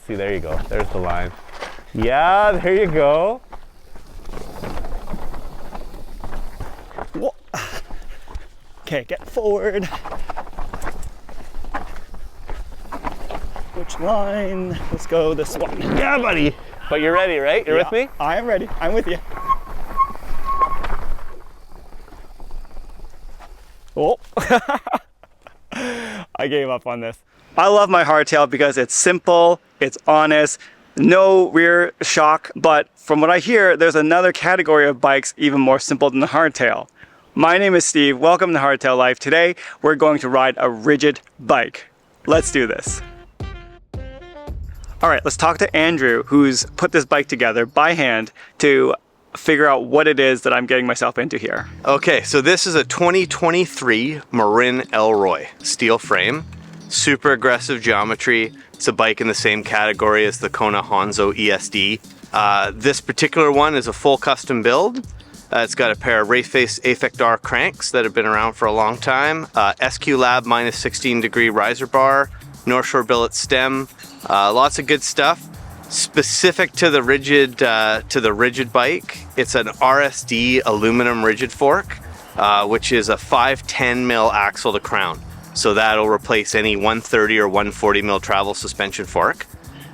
see, there you go. There's the line. Yeah, there you go. Whoa. Okay, get forward. Which line? Let's go this one. Yeah, buddy. But you're ready, right? You're with me? I am ready. I'm with you. Oh. I gave up on this. I love my hardtail because it's simple, it's honest, no rear shock, but from what I hear, there's another category of bikes even more simple than the hardtail. My name is Steve, welcome to Hardtail Life. Today, we're going to ride a rigid bike. Let's do this. All right, let's talk to Andrew, who's put this bike together by hand to figure out what it is that I'm getting myself into here. Okay, so this is a 2023 Marin Elroy steel frame. Super aggressive geometry. It's a bike in the same category as the Kona Hanzo ESD. This particular one is a full custom build. It's got a pair of Raceface Affect-R cranks that have been around for a long time. SQ Lab minus 16 degree riser bar, North Shore billet stem, lots of good stuff. Specific to the rigid bike, it's an RSD aluminum rigid fork, which is a 510 mil axle to crown. So that'll replace any 130 or 140 mil travel suspension fork.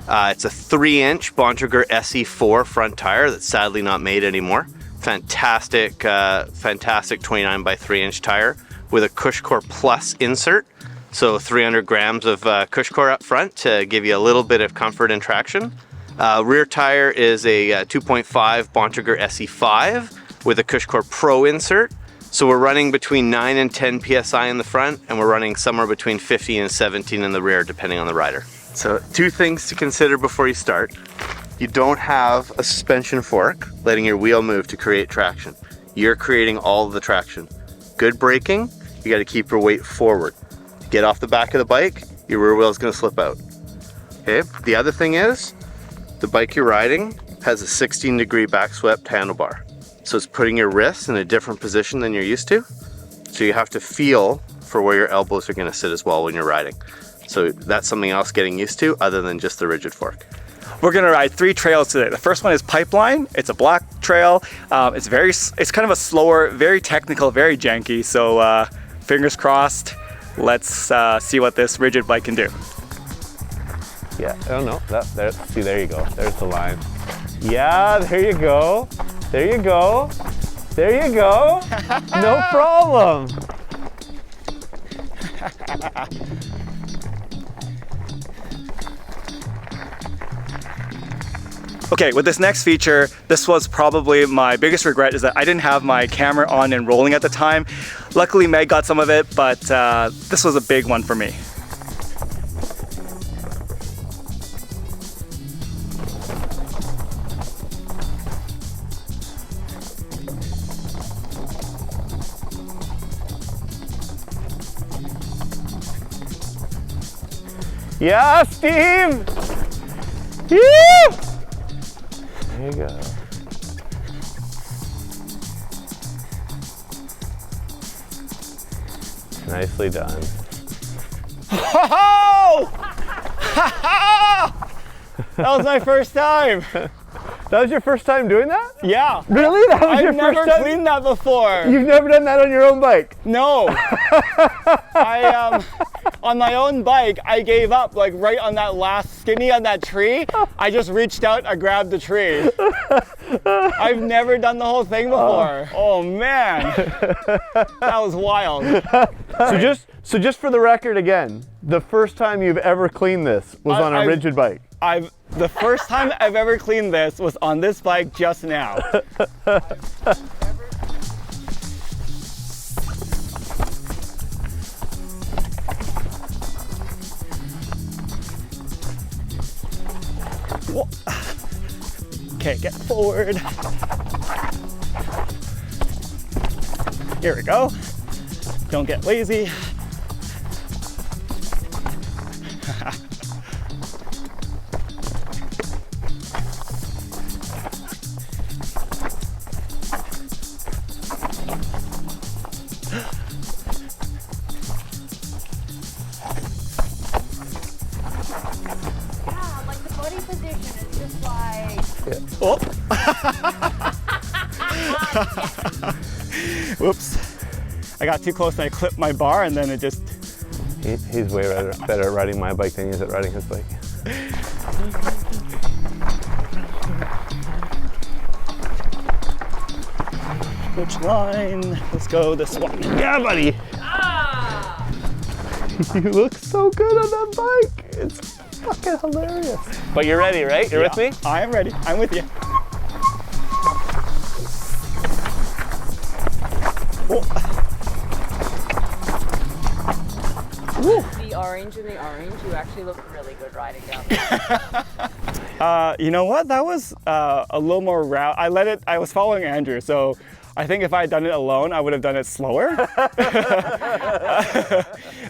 It's a 3-inch Bontrager SE4 front tire that's sadly not made anymore. Fantastic 29 by 3-inch tire with a Cushcore Plus insert. So 300 grams of Cushcore up front to give you a little bit of comfort and traction. Rear tire is a 2.5 Bontrager SE5 with a Cushcore Pro insert. So we're running between 9 and 10 PSI in the front, and we're running somewhere between 15 and 17 in the rear, depending on the rider. So 2 things to consider before you start. You don't have a suspension fork letting your wheel move to create traction. You're creating all of the traction. Good braking, you gotta keep your weight forward. Get off the back of the bike, your rear wheel is gonna slip out. Okay, the other thing is, the bike you're riding has a 16 degree back swept handlebar. So it's putting your wrists in a different position than you're used to. So you have to feel for where your elbows are gonna sit as well when you're riding. So that's something else getting used to other than just the rigid fork. We're gonna ride 3 trails today. The first one is Pipeline. It's a black trail. It's kind of a slower, very technical, very janky. So fingers crossed. Let's see what this rigid bike can do. Yeah, I don't know. See, there you go. There's the line. Yeah, there you go. There you go. There you go. No problem. Okay, with this next feature, this was probably my biggest regret, is that I didn't have my camera on and rolling at the time. Luckily, Meg got some of it, but this was a big one for me. Yeah, Steve! Yeah! There you go. Nicely done. Oh! That was my first time. That was your first time doing that? Yeah. Really? That was your I've first never time? cleaned that before. You've never done that on your own bike? No. On my own bike, I gave up like right on that last skinny on that tree. I just reached out, I grabbed the tree. I've never done the whole thing before. Oh man, that was wild. So just for the record again, the first time you've ever cleaned this was on a rigid bike? The first time I've ever cleaned this was on this bike just now. Whoa. Okay, get forward. Here we go. Don't get lazy. body position is just like... Oh. Whoops. I got too close and I clipped my bar and then it just... He's way better at riding my bike than he is at riding his bike. Which line? Let's go this one. Yeah, buddy. Ah! You look so good on that bike. It's fucking hilarious. But you're ready, right? You're with me? I am ready. I'm with you. Oh. The orange and the orange, you actually look really good riding down there. You know what? That was a little more route. I was following Andrew, so I think if I had done it alone, I would have done it slower.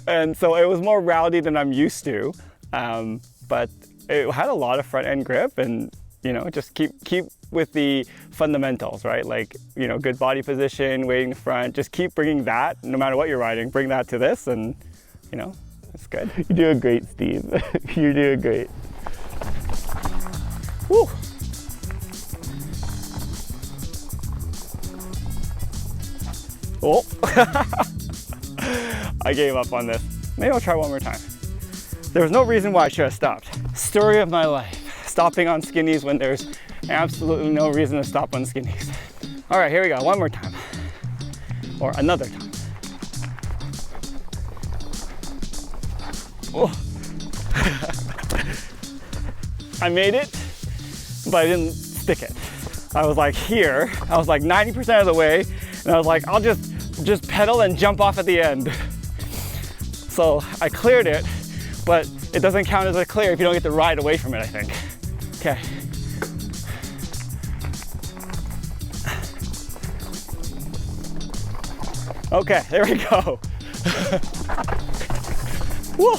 And so it was more rowdy than I'm used to. But it had a lot of front end grip and, you know, just keep with the fundamentals, right? Like, you know, good body position, weight in the front, just keep bringing that, no matter what you're riding, bring that to this and, you know, it's good. You're doing great, Steve. You're doing great. Woo. Oh, I gave up on this. Maybe I'll try one more time. There was no reason why I should have stopped. Story of my life. Stopping on skinnies when there's absolutely no reason to stop on skinnies. All right, here we go. One more time. Or another time. Oh. I made it, but I didn't stick it. I was like here, I was like 90% of the way, and I was like, I'll just pedal and jump off at the end. So I cleared it, but it doesn't count as a clear if you don't get to ride away from it, I think. Okay. Okay, there we go. Woo.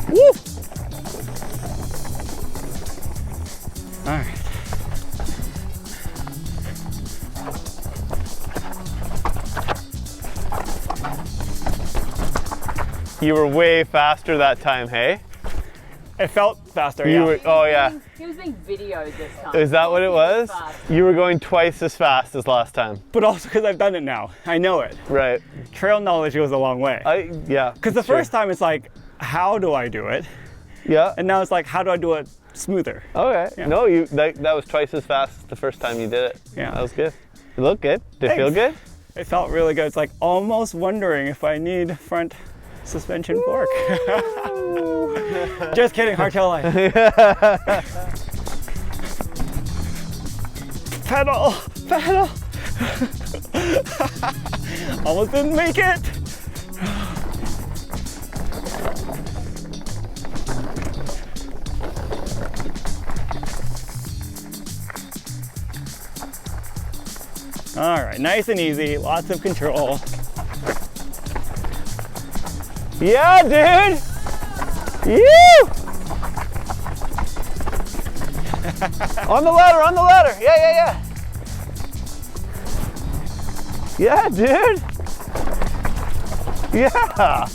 Woo! All right. You were way faster that time, hey? It felt faster, You yeah. were, oh yeah. He was being videoed this time. Is that what it was? Fast. You were going twice as fast as last time. But also because I've done it now. I know it. Right. Trail knowledge goes a long way. Yeah. Because the first time it's like, how do I do it? Yeah. And now it's like, how do I do it smoother? Okay. Yeah. No, that was twice as fast the first time you did it. Yeah. That was good. You look good. Did it feel good? It felt really good. It's like almost wondering if I need front suspension fork. Just kidding, hardtail life. Pedal, pedal. Almost didn't make it. All right, nice and easy, lots of control. Yeah, dude. You. On the ladder. Yeah. Yeah, dude. Yeah.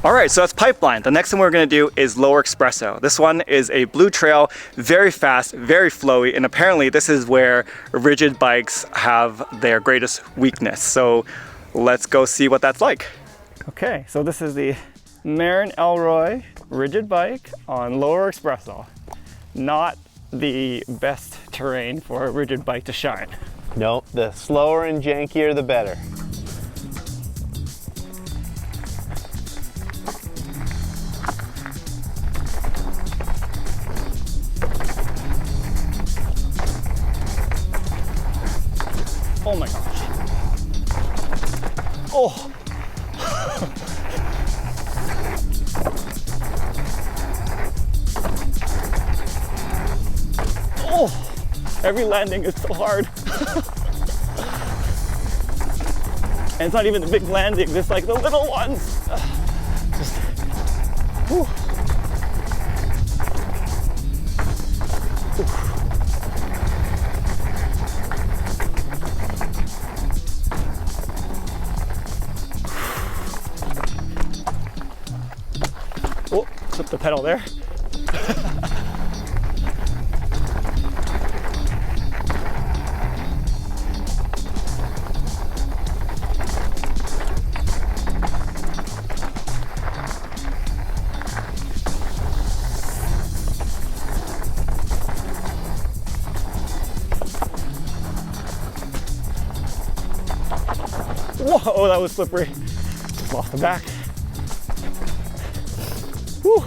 All right, so that's pipeline. The next thing we're gonna do is lower Expresso. This one is a blue trail, very fast, very flowy, and apparently this is where rigid bikes have their greatest weakness. So let's go see what that's like. Okay, so this is the Marin Elroy rigid bike on lower Expresso. Not the best terrain for a rigid bike to shine. No, the slower and jankier, the better. Oh my gosh. Oh. Oh, every landing is so hard. And it's not even the big landings, it's like the little ones. Just, whew. the pedal there. Whoa, oh, that was slippery. Just lost the back. Whew.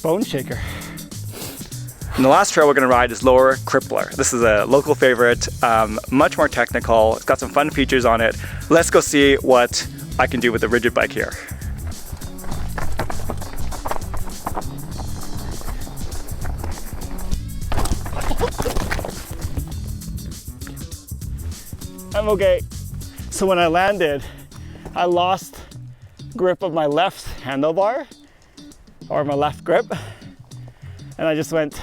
Bone shaker. And the last trail we're going to ride is Lower Crippler. This is a local favorite, much more technical. It's got some fun features on it. Let's go see what I can do with the rigid bike here. I'm okay. So when I landed, I lost grip of my left handlebar, or my left grip, and I just went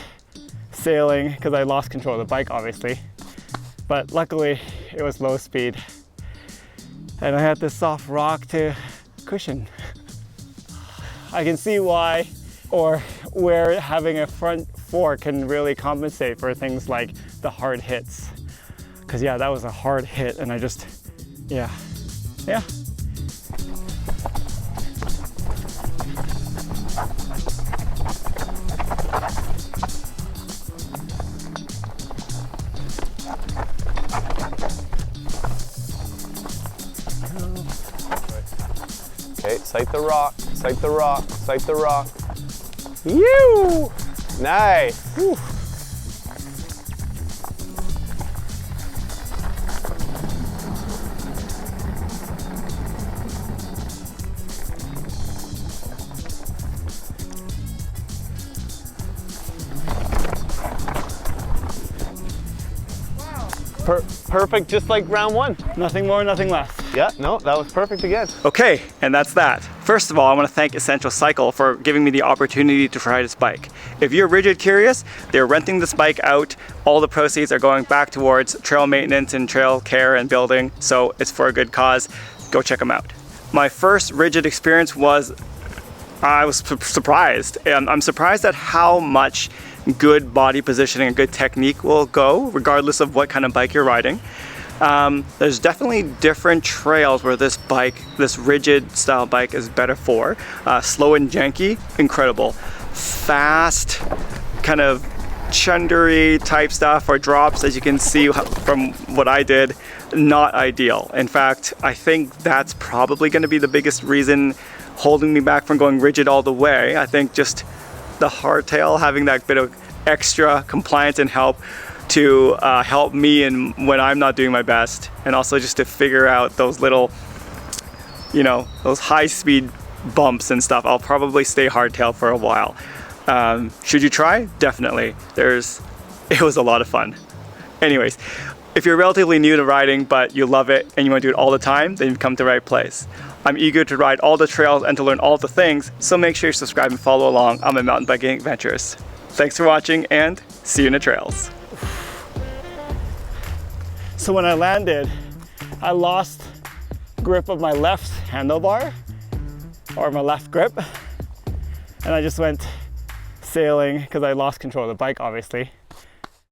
sailing because I lost control of the bike, obviously. But luckily, it was low speed, and I had this soft rock to cushion. I can see why, or where having a front fork can really compensate for things like the hard hits. Because yeah, that was a hard hit, and I just, yeah. Okay, sight the rock, sight the rock, sight the rock. You! Nice! Whew. Perfect, just like round one. Nothing more, nothing less. Yeah, no, that was perfect again. Okay, and that's that. First of all, I want to thank Essential Cycle for giving me the opportunity to try this bike. If you're rigid curious, they're renting this bike out. All the proceeds are going back towards trail maintenance and trail care and building, so it's for a good cause. Go check them out. My first rigid experience was, I was surprised. And I'm surprised at how much good body positioning and good technique will go, regardless of what kind of bike you're riding. There's definitely different trails where this bike, this rigid style bike, is better for. Slow and janky, incredible. Fast, kind of chundery type stuff or drops, as you can see from what I did, not ideal. In fact, I think that's probably going to be the biggest reason holding me back from going rigid all the way. I think just the hardtail, having that bit of extra compliance and help to help me and when I'm not doing my best, and also just to figure out those little, you know, those high speed bumps and stuff. I'll probably stay hardtail for a while. Should you try? Definitely. It was a lot of fun. Anyways, if you're relatively new to riding but you love it and you want to do it all the time, then you've come to the right place. I'm eager to ride all the trails and to learn all the things, so make sure you subscribe and follow along on my mountain biking adventures. Thanks for watching, and see you in the trails. So when I landed, I lost grip of my left handlebar, or my left grip, and I just went sailing because I lost control of the bike, obviously.